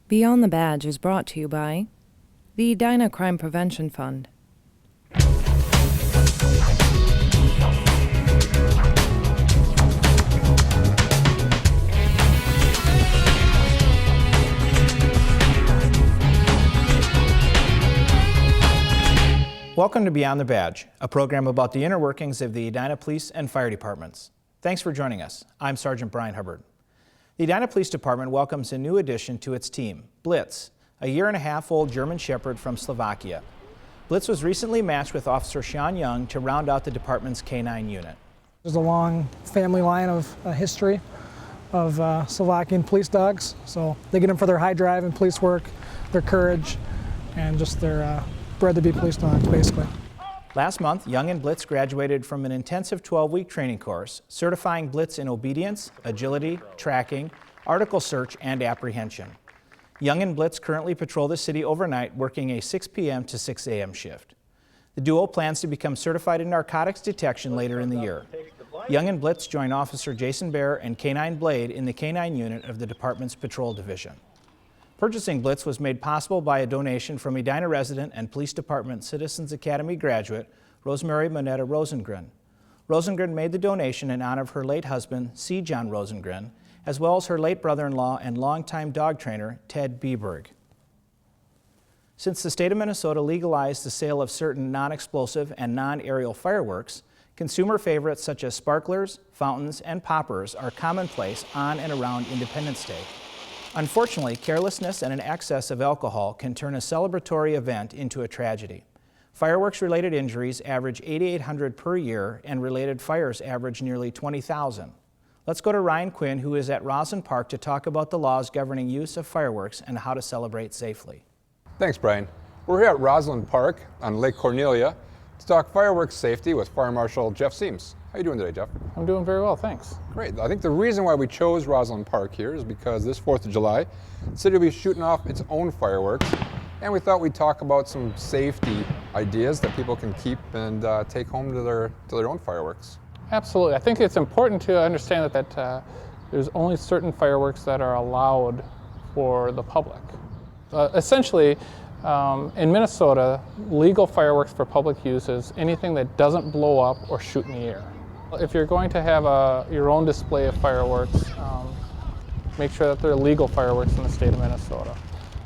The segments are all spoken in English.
Beyond the Badge is brought to you by the Edina Crime Prevention Fund. Welcome to Beyond the Badge, a program about the inner workings of the Edina Police and Fire Departments. Thanks for joining us. I'm Sergeant Brian Hubbard. The Edina Police Department welcomes a new addition to its team, Blitz, a 1.5-year-old German Shepherd from Slovakia. Blitz was recently matched with Officer Sean Young to round out the department's K-9 unit. There's a long family line of history of Slovakian police dogs, so they get them for their high drive and police work, their courage, and just their bred to be police dogs, basically. Last month, Young and Blitz graduated from an intensive 12-week training course, certifying Blitz in obedience, agility, tracking, article search, and apprehension. Young and Blitz currently patrol the city overnight, working a 6 p.m. to 6 a.m. shift. The duo plans to become certified in narcotics detection later in the year. Young and Blitz join Officer Jason Bear and K-9 Blade in the K-9 unit of the department's patrol division. Purchasing Blitz was made possible by a donation from Edina resident and Police Department Citizens Academy graduate, Rosemary Moneta Rosengren. Rosengren made the donation in honor of her late husband, C. John Rosengren, as well as her late brother-in-law and longtime dog trainer, Ted Beberg. Since the state of Minnesota legalized the sale of certain non-explosive and non-aerial fireworks, consumer favorites such as sparklers, fountains, and poppers are commonplace on and around Independence Day. Unfortunately, carelessness and an excess of alcohol can turn a celebratory event into a tragedy. Fireworks-related injuries average 8,800 per year, and related fires average nearly 20,000. Let's go to Ryan Quinn, who is at Roslyn Park, to talk about the laws governing use of fireworks and how to celebrate safely. Thanks, Brian. We're here at Roslyn Park on Lake Cornelia to talk fireworks safety with Fire Marshal Jeff Seams. How are you doing today, Jeff? I'm doing very well, thanks. Great. I think the reason why we chose Roslyn Park here is because this 4th of July, the city will be shooting off its own fireworks, and we thought we'd talk about some safety ideas that people can keep and take home to their own fireworks. Absolutely. I think it's important to understand that there's only certain fireworks that are allowed for the public. Essentially, in Minnesota, legal fireworks for public use is anything that doesn't blow up or shoot in the air. If you're going to have your own display of fireworks, make sure that they're legal fireworks in the state of Minnesota.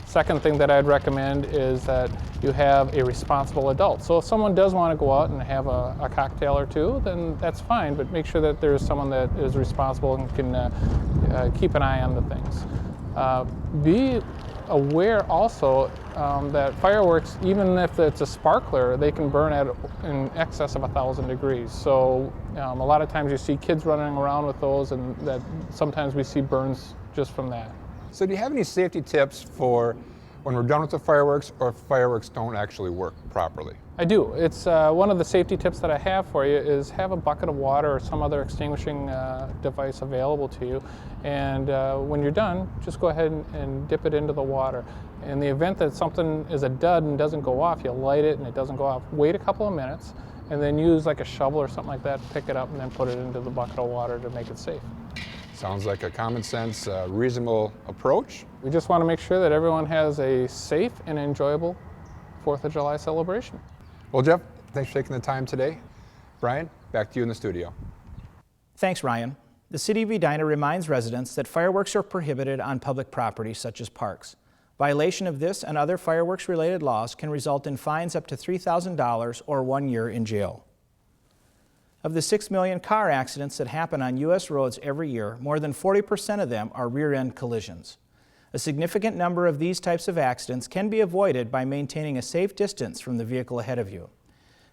Second thing that I'd recommend is that you have a responsible adult. So if someone does want to go out and have a cocktail or two, then that's fine, but make sure that there's someone that is responsible and can keep an eye on the things. Be aware also that fireworks, even if it's a sparkler, they can burn at in excess of 1,000 degrees. So a lot of times you see kids running around with those, and that sometimes we see burns just from that. So do you have any safety tips for when we're done with the fireworks, or if fireworks don't actually work properly? I do. It's one of the safety tips that I have for you is have a bucket of water or some other extinguishing device available to you, and when you're done, just go ahead and dip it into the water. In the event that something is a dud and doesn't go off, you light it and it doesn't go off, wait a couple of minutes, and then use like a shovel or something like that, pick it up and then put it into the bucket of water to make it safe. Sounds like a common sense, reasonable approach. We just want to make sure that everyone has a safe and enjoyable 4th of July celebration. Well, Jeff, thanks for taking the time today. Brian, back to you in the studio. Thanks, Ryan. The City of Edina reminds residents that fireworks are prohibited on public property such as parks. Violation of this and other fireworks-related laws can result in fines up to $3,000 or 1 year in jail. Of the 6 million car accidents that happen on U.S. roads every year, more than 40% of them are rear-end collisions. A significant number of these types of accidents can be avoided by maintaining a safe distance from the vehicle ahead of you.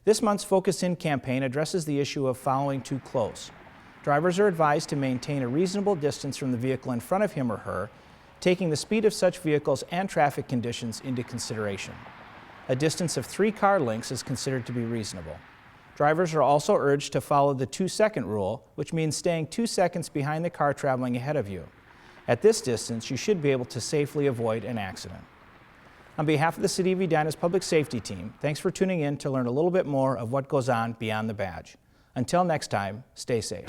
This month's Focus In campaign addresses the issue of following too close. Drivers are advised to maintain a reasonable distance from the vehicle in front of him or her, taking the speed of such vehicles and traffic conditions into consideration. A distance of 3 car lengths is considered to be reasonable. Drivers are also urged to follow the 2-second rule, which means staying 2 seconds behind the car traveling ahead of you. At this distance, you should be able to safely avoid an accident. On behalf of the City of Edina's Public Safety Team, thanks for tuning in to learn a little bit more of what goes on beyond the badge. Until next time, stay safe.